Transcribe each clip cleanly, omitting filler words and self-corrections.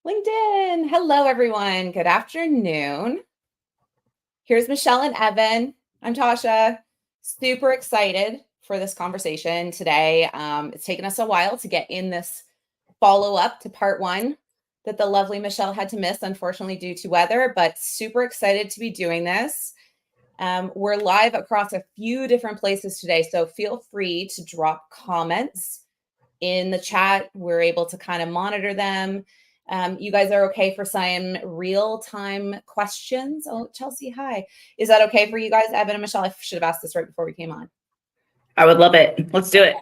LinkedIn. Hello, everyone. Good afternoon. Here's Michelle and Evan. I'm Tasha. Super excited for this conversation today. It's taken us a while to get in this follow-up to part one that the lovely Michelle had to miss, unfortunately, due to weather, but super excited to be doing this. We're live across a few different places today, so feel free to drop comments in the chat. We're able to kind of monitor them. You guys are okay for some real-time questions? Oh, Chelsea, hi. Is that okay for you guys, Evan and Michelle? I should have asked this right before we came on. I would love it. Let's do it.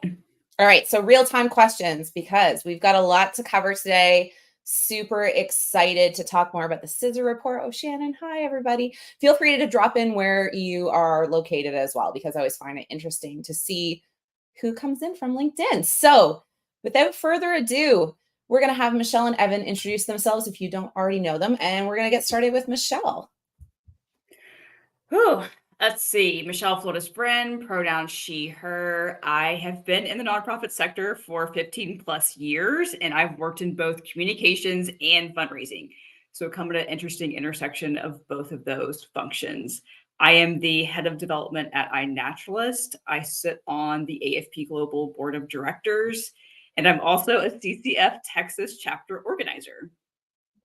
All right, so real-time questions, because we've got a lot to cover today. Super excited to talk more about the SISR report. Oh, Shannon, hi, everybody. Feel free to drop in where you are located as well, because I always find it interesting to see who comes in from LinkedIn. So without further ado, we're going to have Michelle and Evan introduce themselves if you don't already know them, and we're going to get started with Michelle. Let's see. Michelle Flores Brin, pronoun she, her. I have been in the nonprofit sector for 15 plus years, and I've worked in both communications and fundraising. So come at an interesting intersection of both of those functions. I am the head of development at iNaturalist. I sit on the AFP Global Board of Directors, and I'm also a CCF Texas chapter organizer.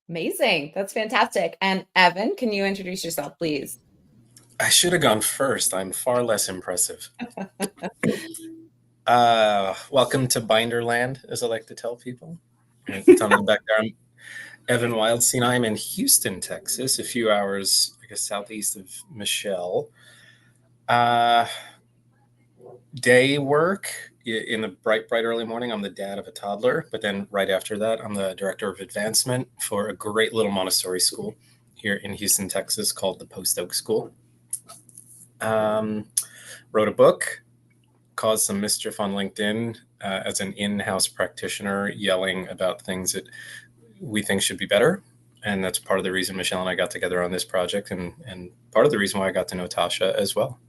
Amazing. That's fantastic. And Evan, can you introduce yourself, please? I should have gone first. I'm far less impressive. Welcome to Binderland, as I like to tell people. Tunnel back there. I'm Evan Wildstein. I'm in Houston, Texas, a few hours, I guess, southeast of Michelle. Day work in the bright early morning. I'm the dad of a toddler, but then right after that, I'm the director of advancement for a great little Montessori school here in Houston, Texas, called the Post Oak School. Wrote a book, caused some mischief on LinkedIn as an in-house practitioner, yelling about things that we think should be better. And that's part of the reason Michelle and I got together on this project, and part of the reason why I got to know Tasha as well.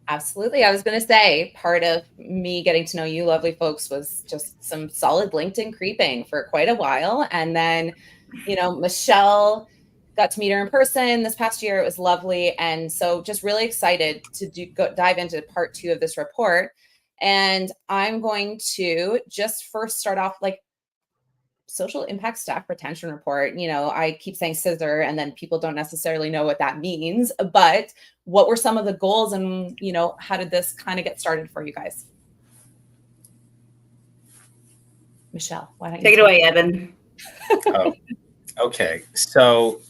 Absolutely. I was going to say, part of me getting to know you lovely folks was just some solid LinkedIn creeping for quite a while. And then, Michelle, got to meet her in person this past year. It was lovely. And so just really excited to dive into part two of this report. And I'm going to just first start off social impact staff retention report. I keep saying SISR, and then people don't necessarily know what that means, but what were some of the goals, and how did this kind of get started for you guys? Michelle, why don't you take it away, Evan? Okay. So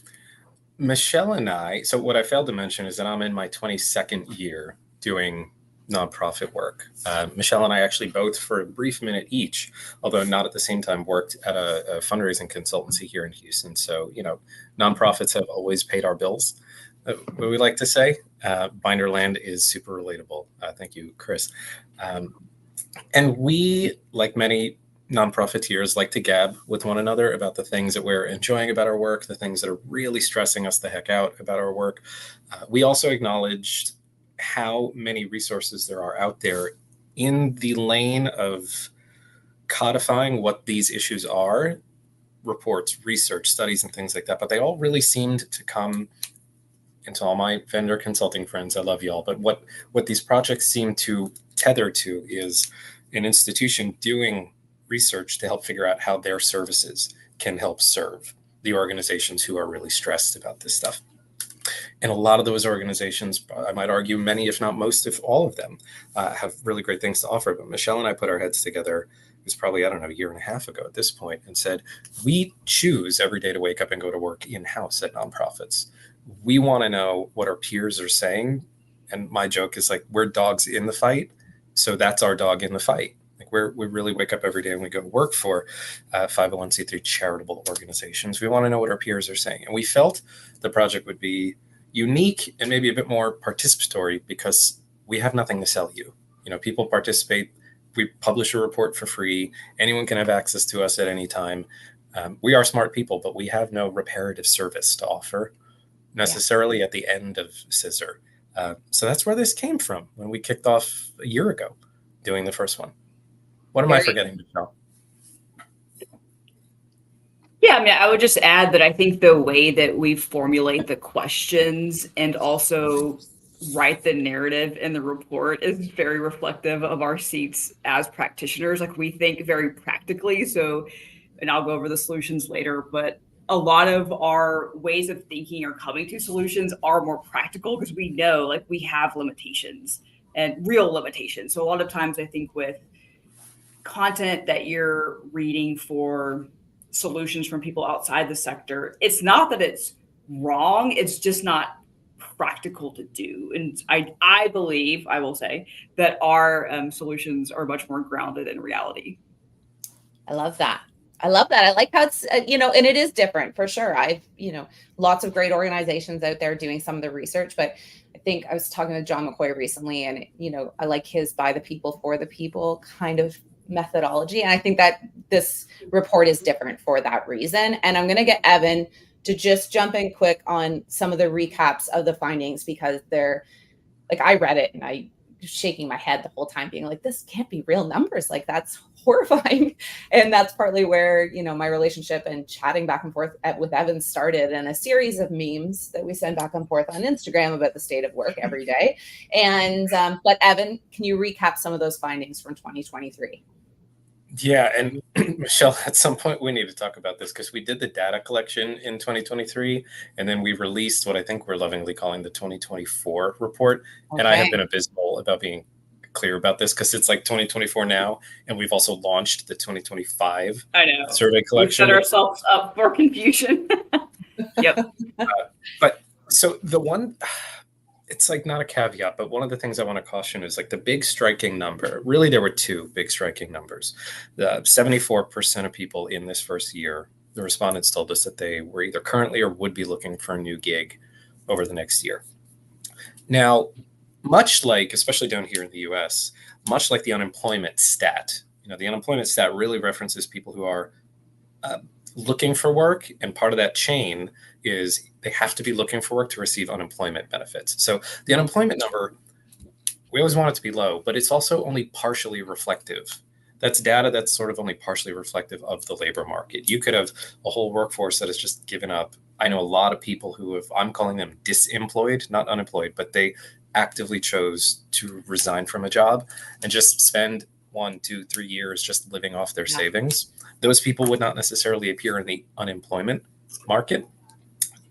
Michelle and I, so what I failed to mention is that I'm in my 22nd year doing nonprofit work. Michelle and I actually both, for a brief minute each, although not at the same time, worked at a fundraising consultancy here in Houston. So, nonprofits have always paid our bills. What we like to say, Binderland is super relatable. Thank you, Chris. And we, like many non-profiteers, like to gab with one another about the things that we're enjoying about our work, the things that are really stressing us the heck out about our work. We also acknowledged how many resources there are out there in the lane of codifying what these issues are, reports, research, studies, and things like that. But they all really seemed to come into all my vendor consulting friends. I love y'all. But what these projects seem to tether to is an institution doing research to help figure out how their services can help serve the organizations who are really stressed about this stuff. And a lot of those organizations, I might argue many, if not most, if all of them, have really great things to offer. But Michelle and I put our heads together, it was probably, a year and a half ago at this point, and said, we choose every day to wake up and go to work in-house at nonprofits. We want to know what our peers are saying. And my joke is we're dogs in the fight. So that's our dog in the fight. We really wake up every day and we go to work for 501c3 charitable organizations. We want to know what our peers are saying. And we felt the project would be unique and maybe a bit more participatory because we have nothing to sell you. People participate. We publish a report for free. Anyone can have access to us at any time. We are smart people, but we have no reparative service to offer necessarily at the end of SISR. So that's where this came from when we kicked off a year ago doing the first one. What am I forgetting, Michelle? Yeah, I mean, I would just add that I think the way that we formulate the questions and also write the narrative in the report is very reflective of our seats as practitioners. Like we think very practically. So, and I'll go over the solutions later, but a lot of our ways of thinking or coming to solutions are more practical because we know like we have limitations and real limitations. So a lot of times I think with content that you're reading for solutions from people outside the sector, it's not that it's wrong, it's just not practical to do. And I believe, I will say, that our solutions are much more grounded in reality. I love that. I love that. I like how it's, and it is different for sure. Lots of great organizations out there doing some of the research, but I think I was talking to John McCoy recently, and, I like his by the people, for the people kind of methodology. And I think that this report is different for that reason. And I'm going to get Evan to just jump in quick on some of the recaps of the findings, because they're like, I read it and I was shaking my head the whole time being like, this can't be real numbers. Like, that's horrifying. And that's partly where, my relationship and chatting back and forth with Evan started, and a series of memes that we send back and forth on Instagram about the state of work every day. And, but Evan, can you recap some of those findings from 2023? Yeah, and Michelle, at some point we need to talk about this because we did the data collection in 2023, and then we released what I think we're lovingly calling the 2024 report. Okay. And I have been abysmal about being clear about this because it's like 2024 now, and we've also launched the 2025 survey collection. We set ourselves up for confusion. Yep. But so the one, it's like not a caveat, but one of the things I want to caution is like the big striking number. Really, there were two big striking numbers. The 74% of people in this first year, the respondents told us that they were either currently or would be looking for a new gig over the next year. Now, much like, especially down here in the US, much like the unemployment stat, the unemployment stat really references people who are looking for work, and part of that chain is they have to be looking for work to receive unemployment benefits. So the unemployment number, we always want it to be low, but it's also only partially reflective. That's data that's sort of only partially reflective of the labor market. You could have a whole workforce that has just given up. I know a lot of people who have, I'm calling them disemployed, not unemployed, but they actively chose to resign from a job and just spend 1, 2, 3 years just living off their savings. Those people would not necessarily appear in the unemployment market,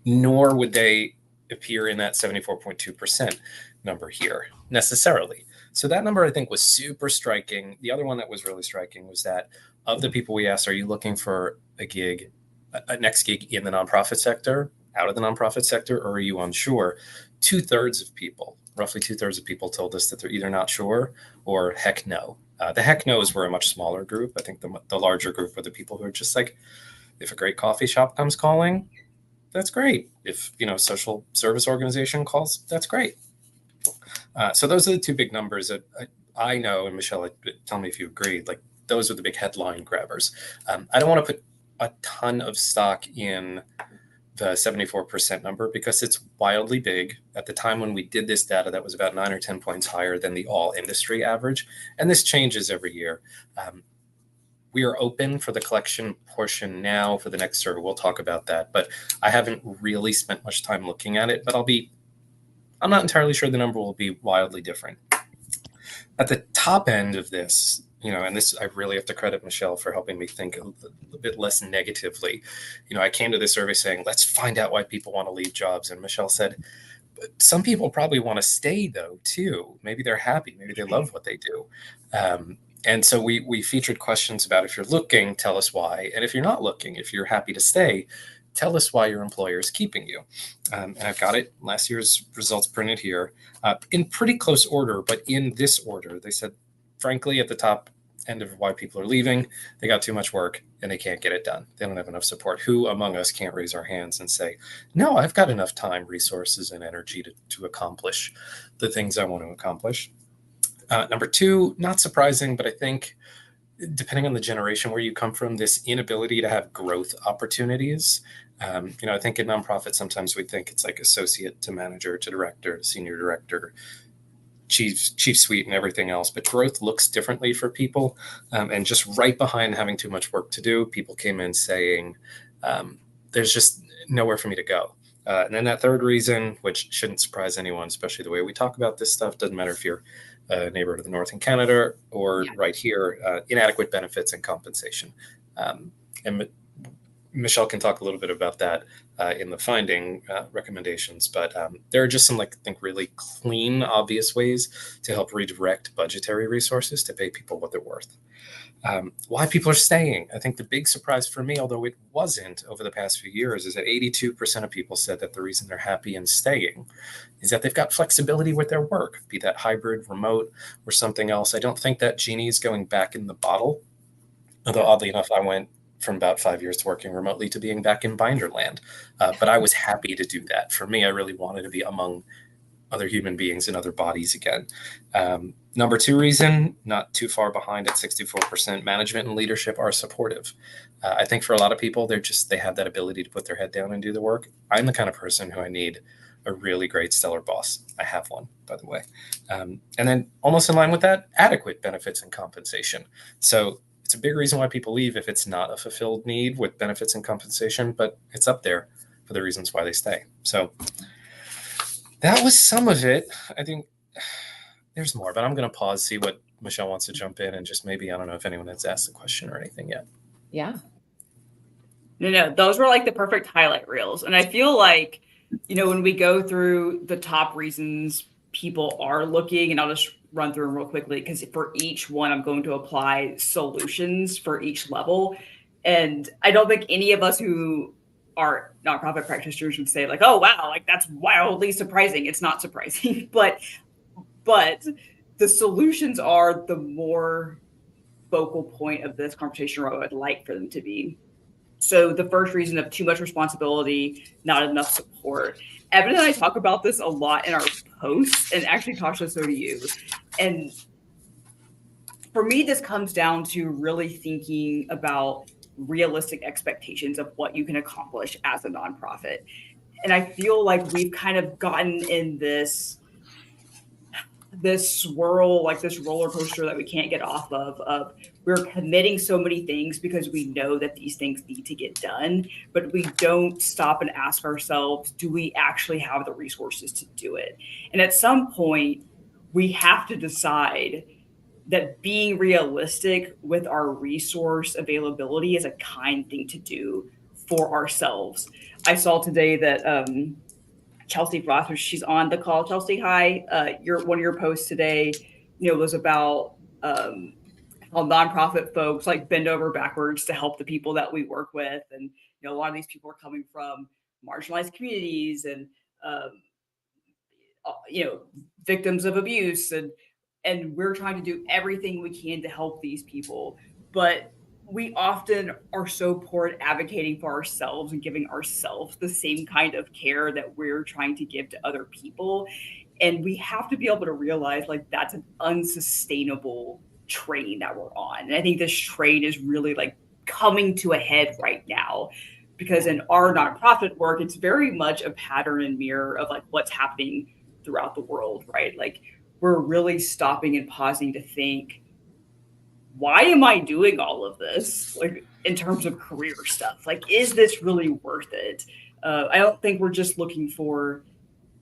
nor would they appear in that 74.2% number here necessarily. So that number I think was super striking. The other one that was really striking was that of the people we asked, are you looking for a gig, a next gig in the nonprofit sector, out of the nonprofit sector, or are you unsure? 2/3 of people, roughly 2/3 of people told us that they're either not sure or heck no. The heck no's were a much smaller group. I think the larger group were the people who are just like, if a great coffee shop comes calling, that's great. If, social service organization calls, that's great. So those are the two big numbers that I know, and Michelle, tell me if you agree, like those are the big headline grabbers. I don't want to put a ton of stock in the 74% number because it's wildly big. At the time when we did this data, that was about 9 or 10 points higher than the all industry average. And this changes every year. We are open for the collection portion now for the next survey. We'll talk about that, but I haven't really spent much time looking at it, but I'm not entirely sure the number will be wildly different. At the top end of this, and this, I really have to credit Michelle for helping me think a bit less negatively. I came to this survey saying, let's find out why people want to leave jobs. And Michelle said, some people probably want to stay though, too. Maybe they're happy. Maybe they love what they do. And so we featured questions about, if you're looking, tell us why. And if you're not looking, if you're happy to stay, tell us why your employer is keeping you. And I've got it, last year's results printed here, in pretty close order, but in this order. They said, frankly, at the top end of why people are leaving, they got too much work and they can't get it done. They don't have enough support. Who among us can't raise our hands and say, no, I've got enough time, resources, and energy to accomplish the things I want to accomplish? Number two, not surprising, but I think depending on the generation where you come from, this inability to have growth opportunities. I think in nonprofits, sometimes we think it's like associate to manager to director, senior director, chief suite and everything else, but growth looks differently for people. And just right behind having too much work to do, people came in saying, there's just nowhere for me to go. And then that third reason, which shouldn't surprise anyone, especially the way we talk about this stuff, doesn't matter if you're a neighbor to the north in Canada or right here, inadequate benefits and compensation. And Michelle can talk a little bit about that in the finding recommendations, but there are just some, I think, really clean, obvious ways to help redirect budgetary resources to pay people what they're worth. Why people are staying. I think the big surprise for me, although it wasn't over the past few years, is that 82% of people said that the reason they're happy and staying is that they've got flexibility with their work, be that hybrid, remote, or something else. I don't think that genie is going back in the bottle. Although oddly enough, I went from about 5 years to working remotely to being back in binder land. But I was happy to do that. For me, I really wanted to be among other human beings and other bodies again. Number two reason, not too far behind at 64%, management and leadership are supportive. I think for a lot of people, they have that ability to put their head down and do the work. I'm the kind of person who I need a really great stellar boss. I have one, by the way. And then almost in line with that, adequate benefits and compensation. So it's a big reason why people leave if it's not a fulfilled need with benefits and compensation, but it's up there for the reasons why they stay. So that was some of it. I think there's more, but I'm going to pause, see what Michelle wants to jump in, and just maybe, I don't know if anyone has asked a question or anything yet. Yeah. No, those were the perfect highlight reels. And I feel like, when we go through the top reasons people are looking, and I'll just run through them real quickly, because for each one, I'm going to apply solutions for each level. And I don't think any of us who are nonprofit practitioners would say oh, wow, that's wildly surprising. It's not surprising, but the solutions are the more focal point of this conversation, or I would like for them to be. So the first reason of too much responsibility, not enough support. Evan and I talk about this a lot in our posts, and actually, Tasha, so do you. And for me, this comes down to really thinking about realistic expectations of what you can accomplish as a nonprofit. And I feel like we've kind of gotten in this swirl, this roller coaster that we can't get off of we're committing so many things because we know that these things need to get done, but we don't stop and ask ourselves, do we actually have the resources to do it? And at some point, we have to decide that being realistic with our resource availability is a kind thing to do for ourselves. I saw today that Chelsea Ross, she's on the call. Chelsea, hi. One of your posts today, was about how nonprofit folks bend over backwards to help the people that we work with, and a lot of these people are coming from marginalized communities and victims of abuse, and we're trying to do everything we can to help these people, but we often are so poor at advocating for ourselves and giving ourselves the same kind of care that we're trying to give to other people. And we have to be able to realize that's an unsustainable train that we're on. And I think this train is really coming to a head right now, because in our nonprofit work, it's very much a pattern and mirror of what's happening throughout the world, right? We're really stopping and pausing to think, why am I doing all of this? In terms of career stuff, is this really worth it? I don't think we're just looking for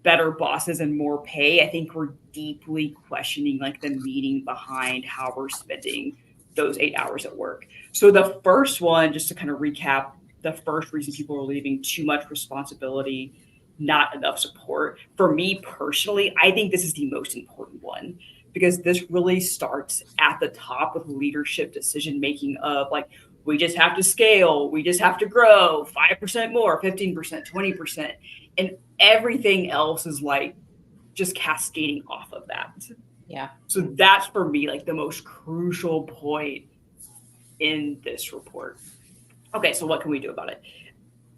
better bosses and more pay. I think we're deeply questioning the meaning behind how we're spending those 8 hours at work. So the first one, just to kind of recap, the first reason people are leaving: too much responsibility, not enough support. For me personally, I think this is the most important one, because this really starts at the top with leadership decision making of we just have to scale, we just have to grow 5% more, 15%, 20%, and everything else is just cascading off of that. Yeah. So that's for me the most crucial point in this report. Okay, so what can we do about it?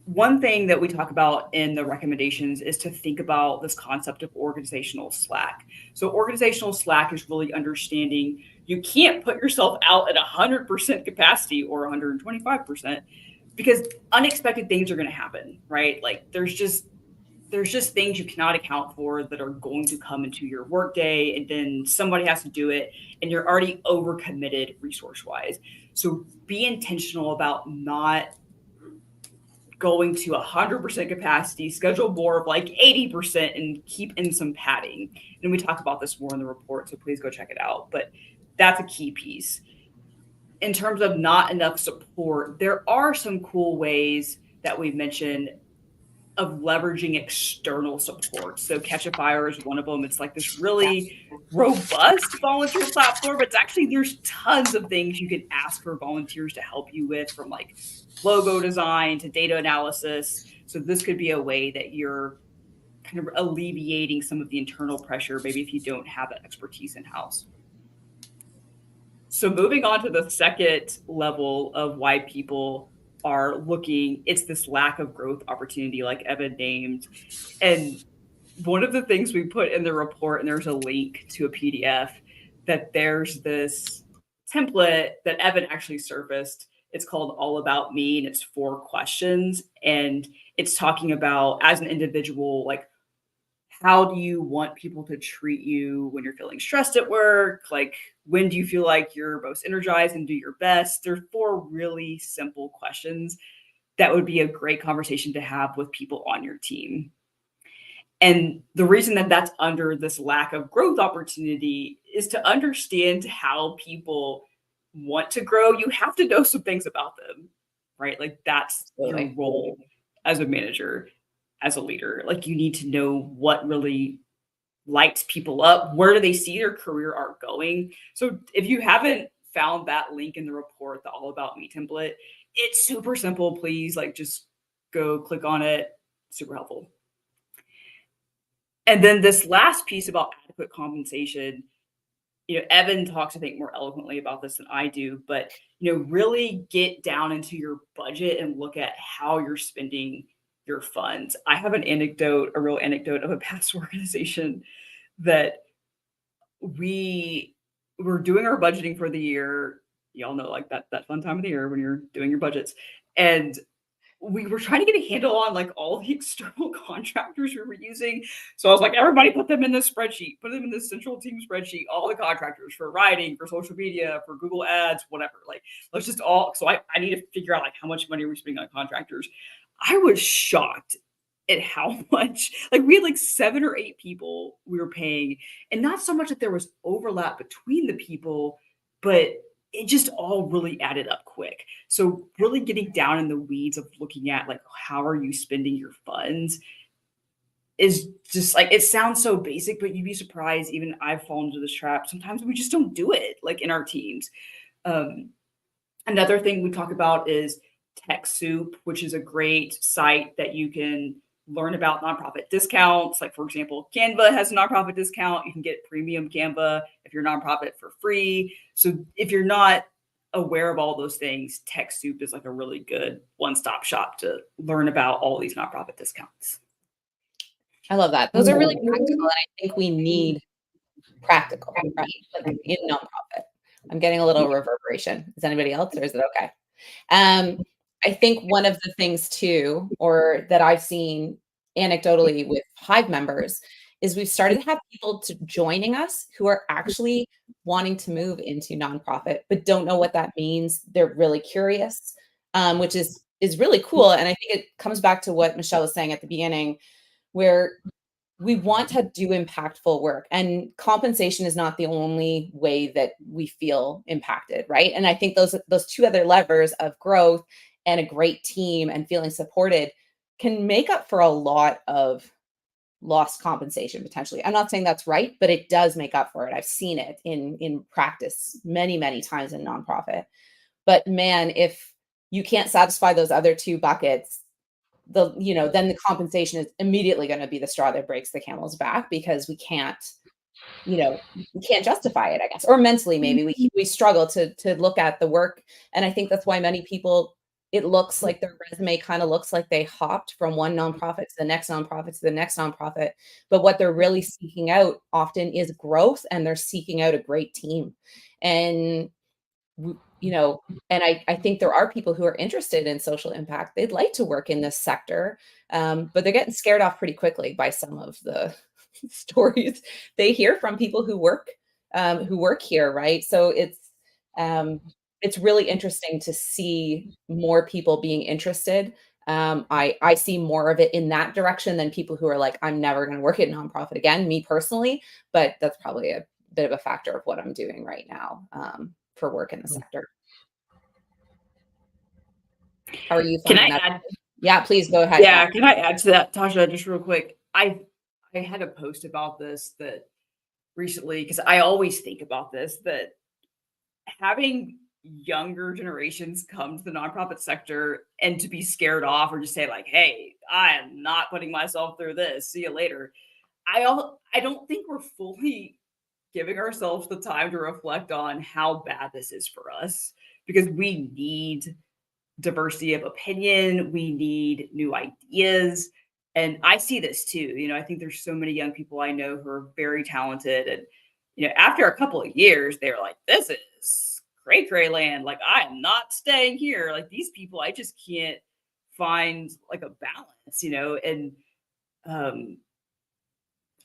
One thing that we talk about in the recommendations is to think about this concept of organizational slack. So organizational slack is really understanding you can't put yourself out at 100% capacity or 125%, because unexpected things are going to happen, right? There's just things you cannot account for that are going to come into your workday, and then somebody has to do it, and you're already overcommitted resource-wise. So be intentional about not going to 100% capacity, schedule more of like 80% and keep in some padding. And we talk about this more in the report, so please go check it out. But that's a key piece. In terms of not enough support, there are some cool ways that we've mentioned of leveraging external support. So Catchafire is one of them. It's like this really robust volunteer platform. It's actually, there's tons of things you can ask for volunteers to help you with, from like logo design to data analysis. So this could be a way that you're kind of alleviating some of the internal pressure, maybe if you don't have that expertise in-house. So moving on to the second level of why people are looking, it's this lack of growth opportunity, like Evan named. And one of the things we put in the report, and there's a link to a PDF, that there's this template that Evan actually surfaced. It's called All About Me, and it's 4 questions. And it's talking about, as an individual, like, how do you want people to treat you when you're feeling stressed at work? Like, when do you feel like you're most energized and do your best? There's 4 really simple questions that would be a great conversation to have with people on your team. And the reason that that's under this lack of growth opportunity is to understand how people want to grow. You have to know some things about them, right? Like, that's your role as a manager, as a leader. Like, you need to know what really lights people up. Where do they see their career arc going? So if you haven't found that link in the report, the All About Me template, it's super simple. Please, like, just go click on it. Super helpful. And then this last piece about adequate compensation, Evan talks, I think, more eloquently about this than I do, but, really get down into your budget and look at how you're spending your funds. I have a real anecdote of a past organization that we were doing our budgeting for the year. Y'all know, like, that fun time of the year when you're doing your budgets. And we were trying to get a handle on, like, all the external contractors we were using. So I was like, everybody put them in this spreadsheet, put them in this central team spreadsheet, all the contractors for writing, for social media, for Google Ads, whatever. Like, let's just so I need to figure out, like, how much money we're spending on contractors. I was shocked at how much, like, we had like 7 or 8 people we were paying, and not so much that there was overlap between the people, but it just all really added up quick. So really getting down in the weeds of looking at, like, how are you spending your funds is just, like, it sounds so basic, but you'd be surprised. Even I've fallen into this trap. Sometimes we just don't do it, like, in our teams. Another thing we talk about is TechSoup, which is a great site that you can learn about nonprofit discounts. Like, for example, Canva has a nonprofit discount. You can get premium Canva if you're a nonprofit for free. So if you're not aware of all those things, TechSoup is like a really good one-stop shop to learn about all these nonprofit discounts. I love that. Those are really practical, and I think we need practical, right? Like, in nonprofit. I'm getting a little reverberation. Is anybody else, or is it okay? I think one of the things too, or that I've seen anecdotally with Hive members, is we've started to have people joining us who are actually wanting to move into nonprofit, but don't know what that means. They're really curious, which is really cool. And I think it comes back to what Michelle was saying at the beginning, where we want to do impactful work, and compensation is not the only way that we feel impacted, right? And I think those 2 other levers of growth and a great team and feeling supported can make up for a lot of lost compensation potentially. I'm not saying that's right, but it does make up for it. I've seen it in practice many, many times in nonprofit. But man, if you can't satisfy those other 2 buckets, then the compensation is immediately going to be the straw that breaks the camel's back, because we can't justify it, I guess. Or mentally, maybe we struggle to look at the work. And I think that's why many people, it looks like their resume kind of looks like they hopped from one nonprofit to the next nonprofit to the next nonprofit. But what they're really seeking out often is growth, and they're seeking out a great team. And and I think there are people who are interested in social impact. They'd like to work in this sector, but they're getting scared off pretty quickly by some of the stories they hear from people who work here, right? So it's really interesting to see more people being interested I see more of it in that direction than people who are like, I'm never going to work at nonprofit again, me personally. But that's probably a bit of a factor of what I'm doing right now for work in the sector. How are you Can finding I that? add? Yeah, please go ahead. Yeah, can I add to that, Tasha, just real quick? I had a post about this that recently, because I always think about this, that having younger generations come to the nonprofit sector and to be scared off or just say like, hey, I am not putting myself through this, see you later. I don't think we're fully giving ourselves the time to reflect on how bad this is for us, because we need diversity of opinion, we need new ideas. And I see this too. I think there's so many young people I know who are very talented. And, after a couple of years, they're like, this is cray land. Like, I am not staying here. Like, these people, I just can't find like a balance. And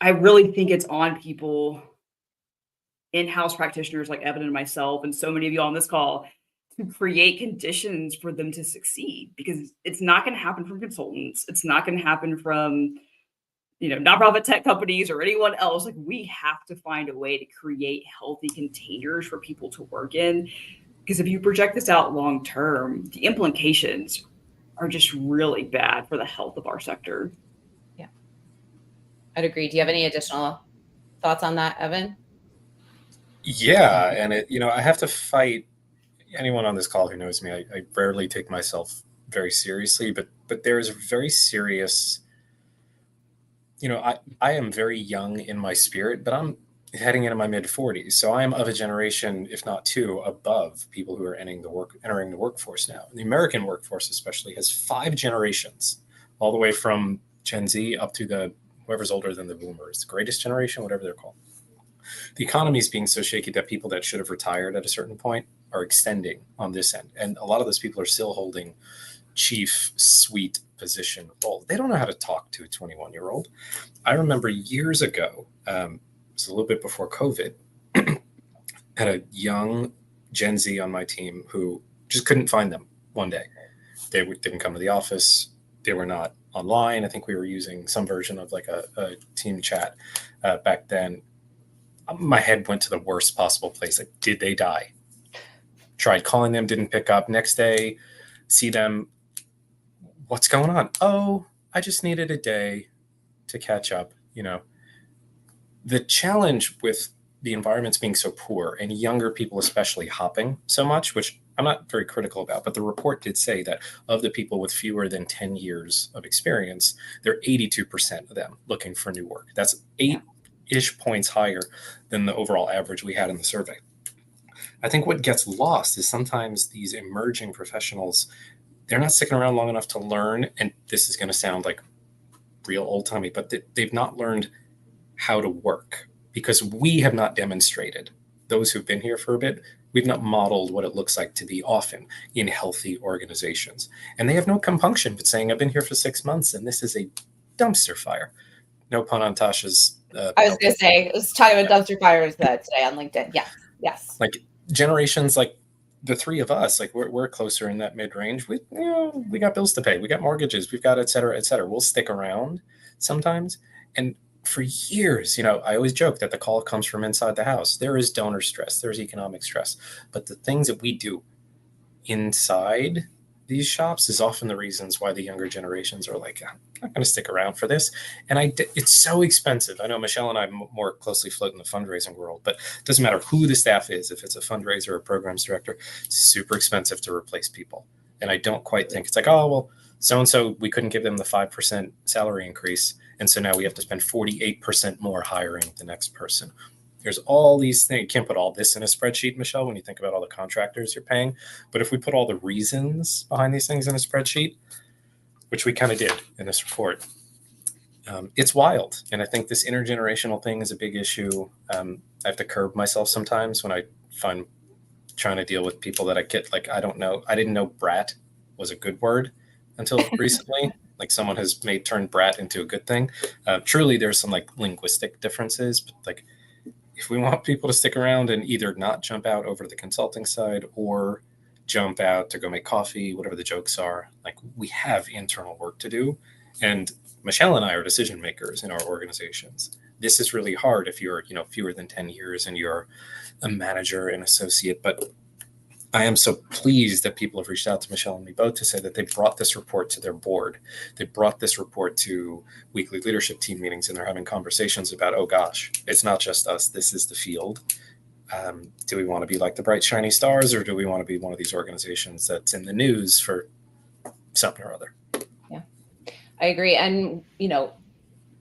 I really think it's on people, in-house practitioners like Evan and myself, and so many of you on this call, to create conditions for them to succeed, because it's not going to happen from consultants. It's not going to happen from, nonprofit tech companies or anyone else. Like, we have to find a way to create healthy containers for people to work in. Because if you project this out long term, the implications are just really bad for the health of our sector. Yeah, I'd agree. Do you have any additional thoughts on that, Evan? Yeah, and I have to fight anyone on this call who knows me. I rarely take myself very seriously, but there is a very serious. I am very young in my spirit, but I'm heading into my mid 40s, so I am of a generation, if not two, above people who are entering the workforce now. And the American workforce, especially, has 5 generations, all the way from Gen Z up to whoever's older than the boomers, the greatest generation, whatever they're called. The economy is being so shaky that people that should have retired at a certain point are extending on this end. And a lot of those people are still holding chief suite position role. They don't know how to talk to a 21-year-old. I remember years ago, it was a little bit before COVID, had a young Gen Z on my team who just couldn't find them one day. They didn't come to the office. They were not online. I think we were using some version of like a team chat back then. My head went to the worst possible place. Like, did they die? Tried calling them, didn't pick up. Next day, see them. What's going on? Oh, I just needed a day to catch up. The challenge with the environments being so poor and younger people especially hopping so much, which I'm not very critical about, but the report did say that of the people with fewer than 10 years of experience, there are 82% of them looking for new work. That's 8-ish points higher than the overall average we had in the survey. I think what gets lost is sometimes these emerging professionals, they're not sticking around long enough to learn, and this is going to sound like real old-timey, but they've not learned how to work, because we have not demonstrated, those who've been here for a bit, we've not modeled what it looks like to be often in healthy organizations. And they have no compunction but saying, I've been here for 6 months and this is a dumpster fire. No pun on Tasha's. I was going to say, I was talking about dumpster fires today on LinkedIn. Yes. Like generations, like the 3 of us, like we're closer in that mid-range. We got bills to pay. We got mortgages. We've got et cetera, et cetera. We'll stick around sometimes. And for years, I always joke that the call comes from inside the house. There is donor stress. There's economic stress. But the things that we do inside these shops is often the reasons why the younger generations are like, I'm not going to stick around for this. And it's so expensive. I know Michelle and I more closely float in the fundraising world, but it doesn't matter who the staff is. If it's a fundraiser or a programs director, it's super expensive to replace people. And I don't quite think it's like, oh, well, so-and-so, we couldn't give them the 5% salary increase. And so now we have to spend 48% more hiring the next person. There's all these things. You can't put all this in a spreadsheet, Michelle, when you think about all the contractors you're paying. But if we put all the reasons behind these things in a spreadsheet, which we kind of did in this report, it's wild. And I think this intergenerational thing is a big issue. I have to curb myself sometimes when I find trying to deal with people that I get, like, I don't know. I didn't know brat was a good word until recently. Like, someone has turned brat into a good thing. Truly, there's some like linguistic differences, but like, if we want people to stick around and either not jump out over to the consulting side or jump out to go make coffee, whatever the jokes are. Like, we have internal work to do. And Michelle and I are decision makers in our organizations. This is really hard if you're, fewer than 10 years and you're a manager and associate. But I am so pleased that people have reached out to Michelle and me both to say that they brought this report to their board. They brought this report to weekly leadership team meetings, and they're having conversations about, oh gosh, it's not just us. This is the field. Do we want to be like the bright, shiny stars, or do we want to be one of these organizations that's in the news for something or other? Yeah, I agree. And,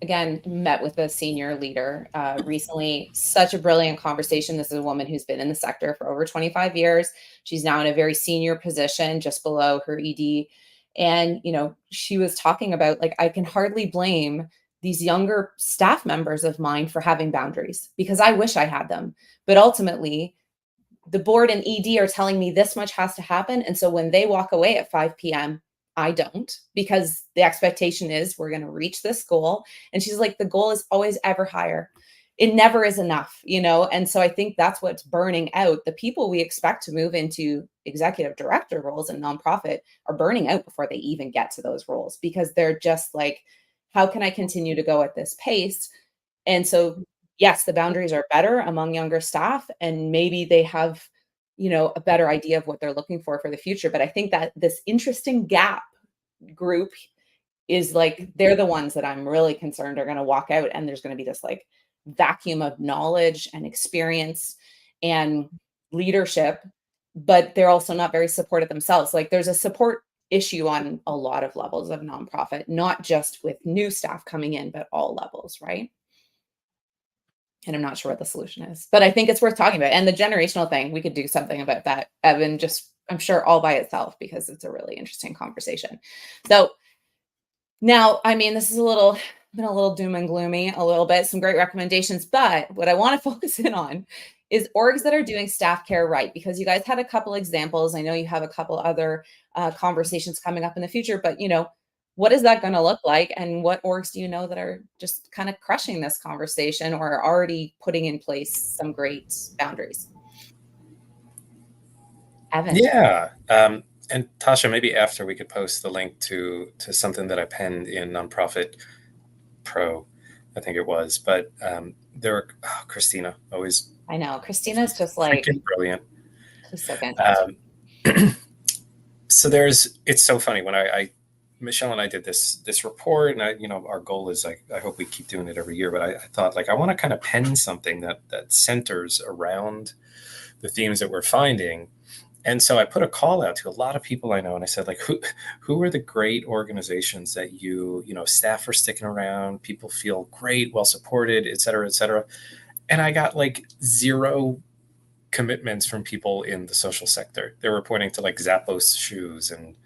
again, met with a senior leader recently. Such a brilliant conversation. This is a woman who's been in the sector for over 25 years. She's now in a very senior position, just below her ED. And, she was talking about, like, I can hardly blame these younger staff members of mine for having boundaries, because I wish I had them. But ultimately, the board and ED are telling me this much has to happen. And so when they walk away at 5 p.m., I don't, because the expectation is we're going to reach this goal. And she's like, the goal is always ever higher. It never is enough, And so I think that's what's burning out. The people we expect to move into executive director roles in nonprofit are burning out before they even get to those roles, because they're just like, how can I continue to go at this pace? And so, yes, the boundaries are better among younger staff, and maybe they have, a better idea of what they're looking for the future. But I think that this interesting gap group is like, they're the ones that I'm really concerned are going to walk out, and there's going to be this like vacuum of knowledge and experience and leadership, but they're also not very supportive themselves. Like, there's a support issue on a lot of levels of nonprofit, not just with new staff coming in, but all levels, right? And I'm not sure what the solution is, but I think it's worth talking about. And the generational thing, we could do something about that, Evan, just, I'm sure, all by itself, because it's a really interesting conversation. So now, I mean, this is been a little doom and gloomy, a little bit, some great recommendations, but what I want to focus in on is orgs that are doing staff care right, because you guys had a couple examples. I know you have a couple other conversations coming up in the future, but what is that going to look like? And what orgs do you know that are just kind of crushing this conversation, or are already putting in place some great boundaries? Evan. Yeah. And Tasha, maybe after we could post the link to something that I penned in Nonprofit Pro, I think it was. But there were Christina, always. I know Christina's just like brilliant. She's so fantastic. So it's so funny when I Michelle and I did this report, and our goal is, I hope we keep doing it every year, but I thought, like, I want to kind of pen something that centers around the themes that we're finding. And so I put a call out to a lot of people I know, and I said, like, who are the great organizations that staff are sticking around, people feel great, well supported, et cetera, et cetera. And I got like 0 commitments from people in the social sector. They were pointing to like Zappos shoes, and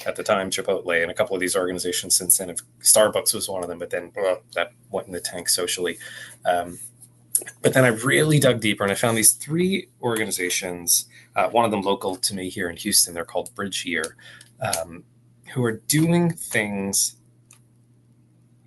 at the time Chipotle, and a couple of these organizations since then. Starbucks was one of them, but then that went in the tank socially. But then I really dug deeper, and I found these 3 organizations, one of them local to me here in Houston. They're called Bridge Year, who are doing things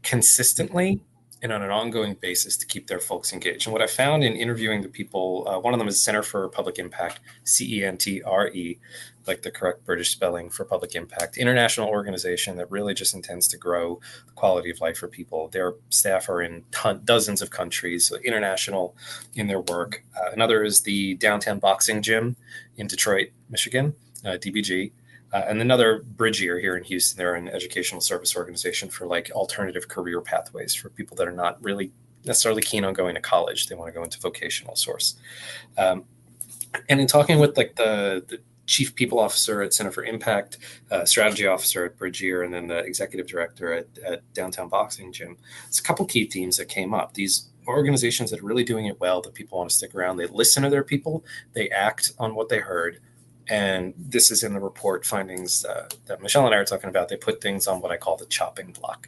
consistently and on an ongoing basis to keep their folks engaged. And what I found in interviewing the people, one of them is Center for Public Impact, CENTRE, like the correct British spelling for public impact, international organization that really just intends to grow the quality of life for people. Their staff are in dozens of countries, so international in their work. Another is the Downtown Boxing Gym in Detroit, Michigan, DBG. And another Bridge Year here in Houston. They're an educational service organization for like alternative career pathways for people that are not really necessarily keen on going to college. They want to go into vocational source. And in talking with like the chief people officer at Center for Impact, strategy officer at Bridge Year, and then the executive director at Downtown Boxing Gym, it's a couple key themes that came up. These organizations that are really doing it well, that people want to stick around, they listen to their people, they act on what they heard. And this is in the report findings that Michelle and I are talking about. They put things on what I call the chopping block.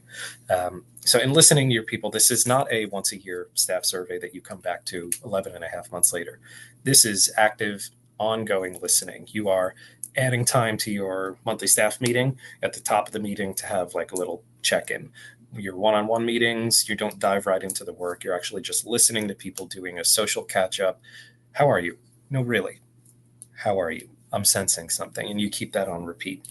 So in listening to your people, this is not a once a year staff survey that you come back to 11 and a half months later. This is active, ongoing listening. You are adding time to your monthly staff meeting at the top of the meeting to have like a little check-in. Your one-on-one meetings, you don't dive right into the work. You're actually just listening to people, doing a social catch-up. How are you? No, really. How are you? I'm sensing something, and you keep that on repeat.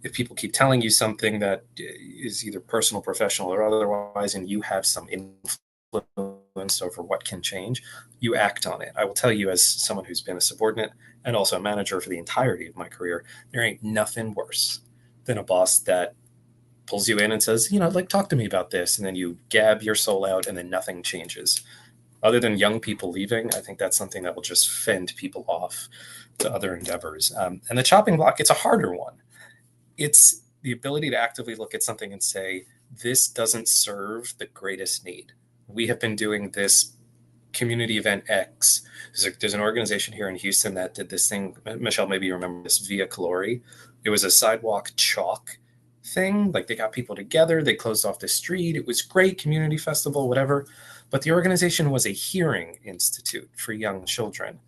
If people keep telling you something that is either personal, professional, or otherwise, and you have some influence over what can change, you act on it. I will tell you, as someone who's been a subordinate and also a manager for the entirety of my career, there ain't nothing worse than a boss that pulls you in and says, like, talk to me about this. And then you gab your soul out and then nothing changes. Other than young people leaving, I think that's something that will just fend people off to other endeavors. And the chopping block, it's a harder one. It's the ability to actively look at something and say, this doesn't serve the greatest need. We have been doing this community event X. There's an organization here in Houston that did this thing. Michelle, maybe you remember this, Via Calori. It was a sidewalk chalk thing. Like, they got people together, they closed off the street. It was great, community festival, whatever. But the organization was a hearing institute for young children.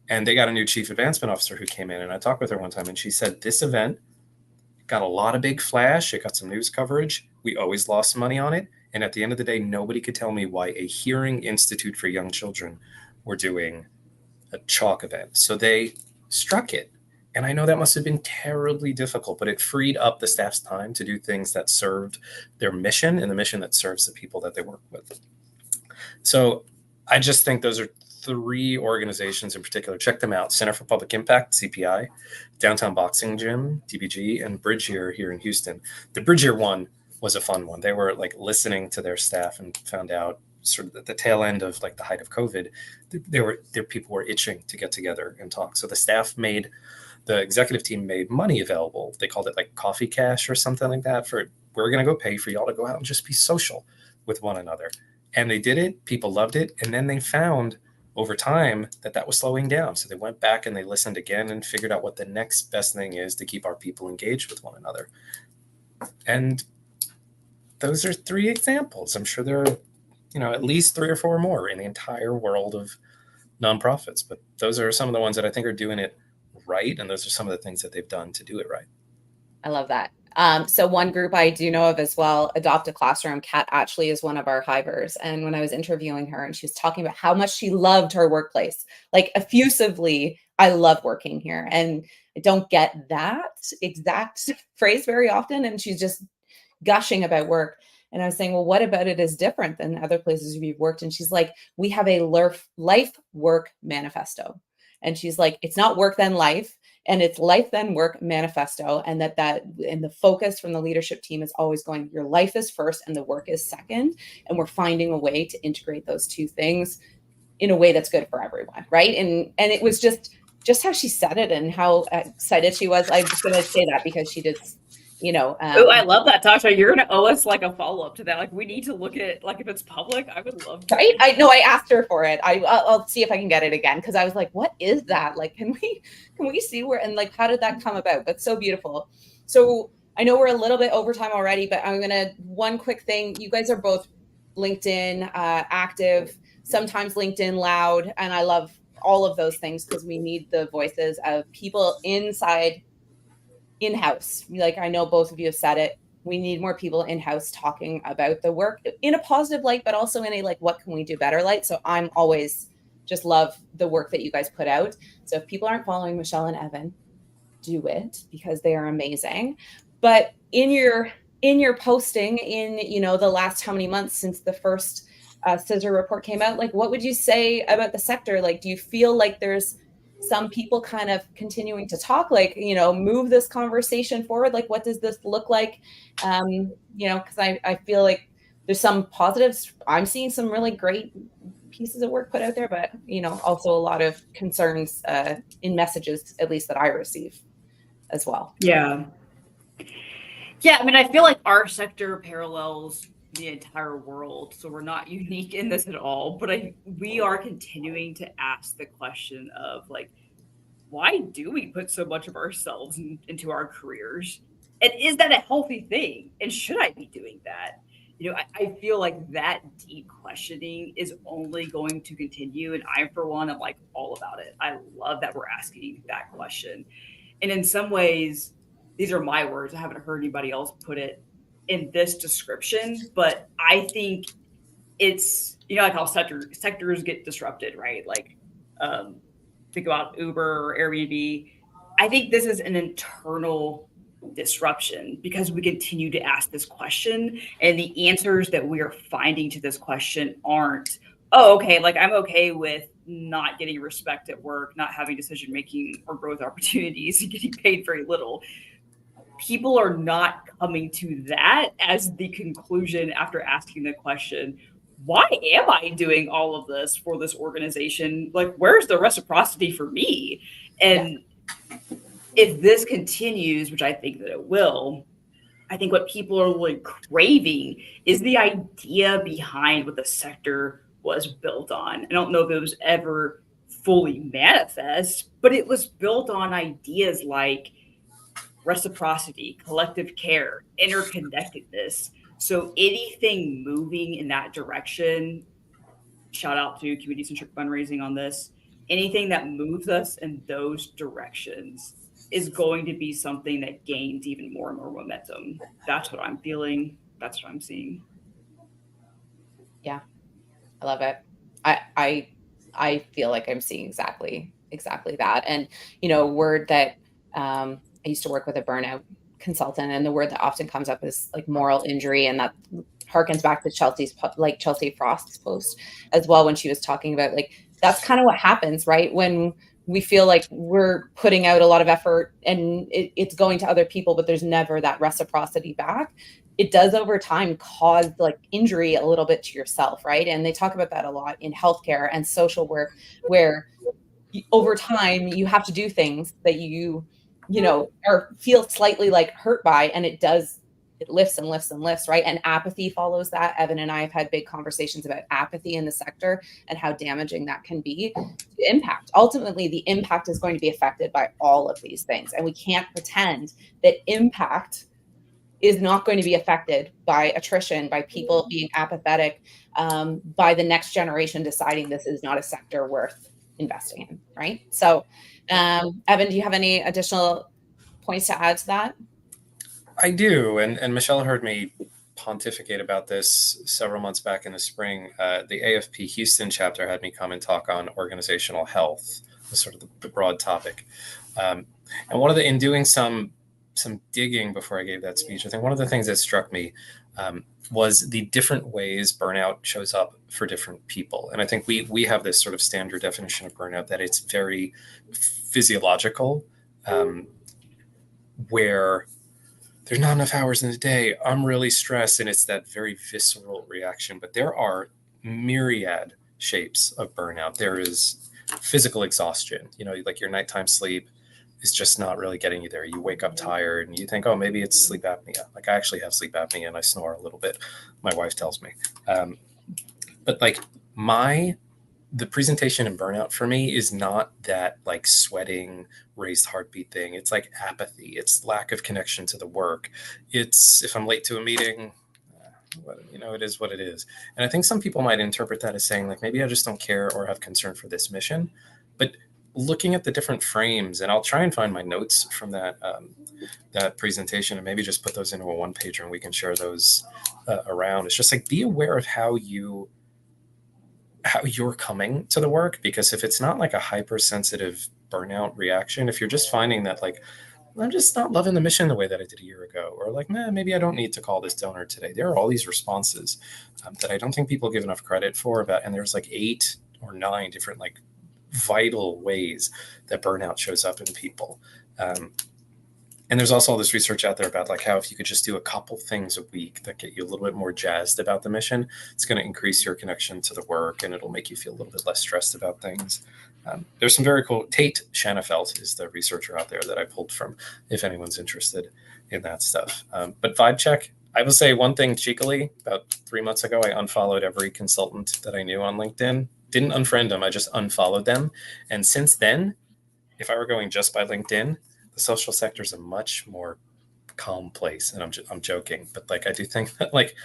And they got a new chief advancement officer who came in, and I talked with her one time, and she said, this event got a lot of big flash. It got some news coverage. We always lost money on it. And at the end of the day, nobody could tell me why a hearing institute for young children were doing a chalk event. So they struck it. And I know that must have been terribly difficult, but it freed up the staff's time to do things that served their mission and the mission that serves the people that they work with. So I just think those are 3 organizations in particular. Check them out: Center for Public Impact, CPI, Downtown Boxing Gym, DBG, and Bridgeyear here in Houston. The Bridgeyear one was a fun one. They were like listening to their staff and found out sort of at the tail end of like the height of COVID, their people were itching to get together and talk. So the executive team made money available. They called it like coffee cash or something like that. We're going to go pay for y'all to go out and just be social with one another. And they did it. People loved it. And then they found over time that was slowing down. So they went back and they listened again and figured out what the next best thing is to keep our people engaged with one another. And those are 3 examples. I'm sure there are, at least 3 or 4 more in the entire world of nonprofits. But those are some of the ones that I think are doing it right. And those are some of the things that they've done to do it right. I love that. So one group I do know of as well, Adopt a Classroom. Kat actually is one of our hivers. And when I was interviewing her and she was talking about how much she loved her workplace, like effusively, I love working here. And I don't get that exact phrase very often. And she's just gushing about work. And I was saying, well, what about it is different than other places we've worked? And she's like, we have a life work manifesto. And she's like, it's not work then life. And it's life then work manifesto. And and the focus from the leadership team is always going, your life is first and the work is second. And we're finding a way to integrate those 2 things in a way that's good for everyone. Right. And it was just how she said it and how excited she was. I'm just going to say that because she did, oh, I love that, Tasha. You're going to owe us like a follow-up to that. Like, we need to look at like, if it's public, I would love to. Right. I know, I asked her for it. I'll see if I can get it again. Cause I was like, what is that? Like, can we see where, and like, how did that come about? But so beautiful. So I know we're a little bit over time already, but one quick thing. You guys are both LinkedIn active, sometimes LinkedIn loud. And I love all of those things because we need the voices of people in-house. Like, I know both of you have said it. We need more people in-house talking about the work in a positive light, but also in a like, what can we do better light? So I'm always just love the work that you guys put out. So if people aren't following Michelle and Evan, do it because they are amazing. But in your posting in, the last how many months since the first SISR report came out, like, what would you say about the sector? Like, do you feel like there's some people kind of continuing to talk, like, move this conversation forward? Like, what does this look like? Because I feel like there's some positives. I'm seeing some really great pieces of work put out there, but, also a lot of concerns in messages, at least that I receive as well. Yeah. Yeah. I mean, I feel like our sector parallels the entire world. So we're not unique in this at all, but we are continuing to ask the question of like, why do we put so much of ourselves into our careers? And is that a healthy thing? And should I be doing that? I feel like that deep questioning is only going to continue. And I, for one, am like all about it. I love that we're asking that question. And in some ways, these are my words. I haven't heard anybody else put it in this description, but I think it's, like how sectors get disrupted, right? Like think about Uber or Airbnb. I think this is an internal disruption because we continue to ask this question, and the answers that we are finding to this question aren't, oh, okay, like I'm okay with not getting respect at work, not having decision making or growth opportunities, and getting paid very little. People are not coming to that as the conclusion after asking the question, why am I doing all of this for this organization? Like, where's the reciprocity for me? And if this continues, which I think that it will, I think what people are really craving is the idea behind what the sector was built on. I don't know if it was ever fully manifest, but it was built on ideas like reciprocity, collective care, interconnectedness. So anything moving in that direction, shout out to community centric fundraising on this, anything that moves us in those directions is going to be something that gains even more and more momentum. That's what I'm feeling. That's what I'm seeing. Yeah, I love it. I feel like I'm seeing exactly that. And word that I used to work with a burnout consultant, and the word that often comes up is like moral injury, and that harkens back to Chelsea Frost's post as well, when she was talking about like that's kind of what happens, right? When we feel like we're putting out a lot of effort and it's going to other people, but there's never that reciprocity back. It does over time cause like injury a little bit to yourself, right? And they talk about that a lot in healthcare and social work, where over time you have to do things that you or feel slightly like hurt by, and it lifts and lifts and lifts, right? And apathy follows that. Evan and I have had big conversations about apathy in the sector and how damaging that can be to impact. Ultimately, the impact is going to be affected by all of these things, and we can't pretend that impact is not going to be affected by attrition, by people being apathetic, by the next generation deciding this is not a sector worth investing in, right? So, Evan, do you have any additional points to add to that? I do, and Michelle heard me pontificate about this several months back in the spring. The AFP Houston chapter had me come and talk on organizational health, sort of the broad topic. And in doing some digging before I gave that speech, I think one of the things that struck me was the different ways burnout shows up for different people. And I think we have this sort of standard definition of burnout that it's very physiological, where there's not enough hours in the day, I'm really stressed, and it's that very visceral reaction. But there are myriad shapes of burnout. There is physical exhaustion, like your nighttime sleep is just not really getting you there. You wake up tired and you think, oh, maybe it's sleep apnea. Like I actually have sleep apnea and I snore a little bit. My wife tells me. But like the presentation in burnout for me is not that like sweating, raised heartbeat thing. It's like apathy. It's lack of connection to the work. It's if I'm late to a meeting, it is what it is. And I think some people might interpret that as saying like, maybe I just don't care or have concern for this mission. But looking at the different frames, and I'll try and find my notes from that presentation and maybe just put those into a one pager and we can share those around. It's just like, be aware of how you're coming to the work, because if it's not like a hypersensitive burnout reaction, if you're just finding that like, I'm just not loving the mission the way that I did a year ago, or like, maybe I don't need to call this donor today. There are all these responses that I don't think people give enough credit for and there's like 8 or 9 different like vital ways that burnout shows up in people. And there's also all this research out there about like how if you could just do a couple things a week that get you a little bit more jazzed about the mission, it's going to increase your connection to the work and it'll make you feel a little bit less stressed about things. There's some very cool, Tate Shanafelt is the researcher out there that I pulled from, if anyone's interested in that stuff. But vibe check, I will say one thing cheekily, about 3 months ago, I unfollowed every consultant that I knew on LinkedIn. Didn't unfriend them, I just unfollowed them. And since then, if I were going just by LinkedIn, the social sector is a much more calm place. And I'm joking, but like I do think that like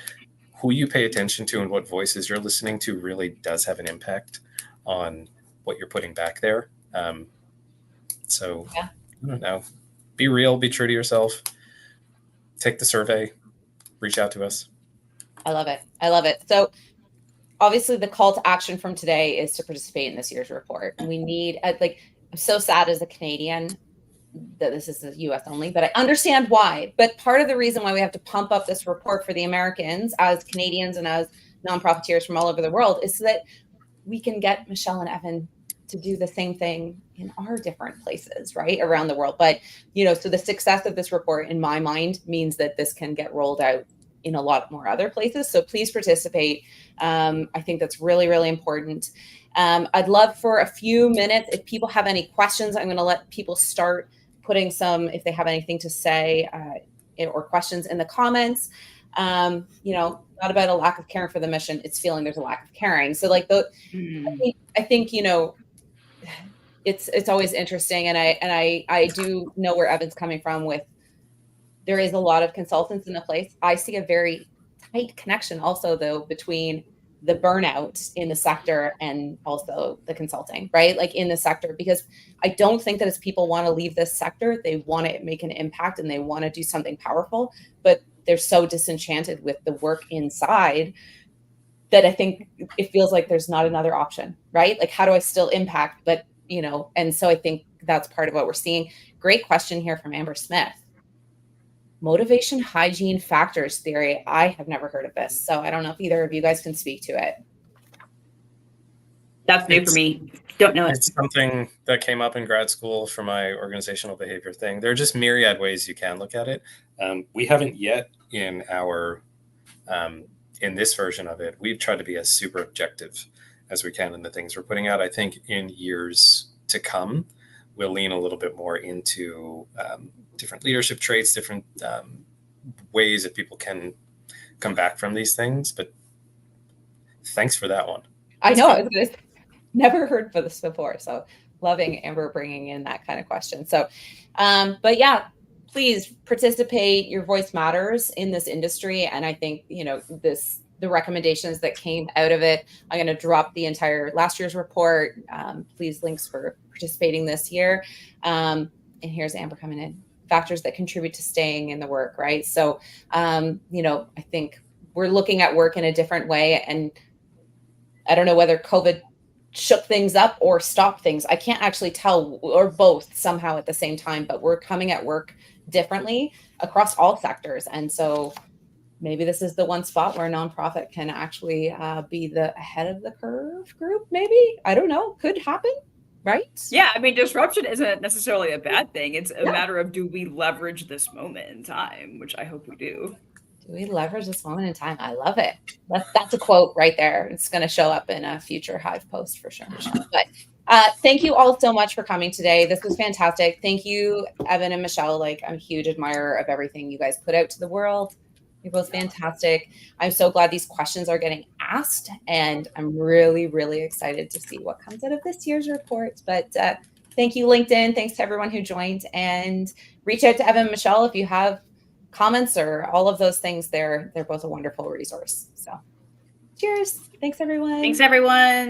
who you pay attention to and what voices you're listening to really does have an impact on what you're putting back there. So yeah. I don't know. Be real, be true to yourself. Take the survey, reach out to us. I love it. So obviously the call to action from today is to participate in this year's report. We need I'm so sad as a Canadian that this is the US only, but I understand why. But part of the reason why we have to pump up this report for the Americans as Canadians and as nonprofiteers from all over the world is so that we can get Michelle and Evan to do the same thing in our different places, right, around the world. But, so the success of this report in my mind means that this can get rolled out in a lot more other places. So please participate. I think that's really, really important. I'd love for a few minutes, if people have any questions, I'm going to let people start putting some, if they have anything to say or questions in the comments. Not about a lack of caring for the mission, it's feeling there's a lack of caring. So like I think it's always interesting, and I do know where Evan's coming from with there is a lot of consultants in the place. I see a very tight connection also though between the burnout in the sector and also the consulting, right? Like in the sector, because I don't think that as people want to leave this sector, they want to make an impact and they want to do something powerful, but they're so disenchanted with the work inside that I think it feels like there's not another option, right? Like, how do I still impact? But, and so I think that's part of what we're seeing. Great question here from Amber Smith. Motivation hygiene factors theory. I have never heard of this. So I don't know if either of you guys can speak to it. That's new for me. Don't know it. It's something that came up in grad school for my organizational behavior thing. There are just myriad ways you can look at it. We haven't yet in our in this version of it, we've tried to be as super objective as we can in the things we're putting out. I think in years to come, we'll lean a little bit more into different leadership traits, different ways that people can come back from these things. But thanks for that one. I know. I was gonna never heard for this before. So loving Amber bringing in that kind of question. So, but yeah, please participate. Your voice matters in this industry. And I think, the recommendations that came out of it, I'm going to drop the entire last year's report. Please links for participating this year. And here's Amber coming in. Factors that contribute to staying in the work, right? So, I think we're looking at work in a different way. And I don't know whether COVID shook things up or stopped things. I can't actually tell, or both somehow at the same time, but we're coming at work differently across all sectors. And so maybe this is the one spot where a nonprofit can actually be the ahead of the curve group. Maybe, I don't know, could happen, right? Yeah, I mean, disruption isn't necessarily a bad thing. It's a matter of, do we leverage this moment in time, which I hope we do. Do we leverage this moment in time? I love it. That's a quote right there. It's going to show up in a future Hive post for sure. But thank you all so much for coming today. This was fantastic. Thank you, Evan and Michelle. Like, I'm a huge admirer of everything you guys put out to the world. You're both fantastic. I'm so glad these questions are getting asked, and I'm really, really excited to see what comes out of this year's report. But thank you, LinkedIn. Thanks to everyone who joined, and reach out to Evan and Michelle if you have comments or all of those things. They're both a wonderful resource. So cheers. Thanks, everyone. Thanks, everyone.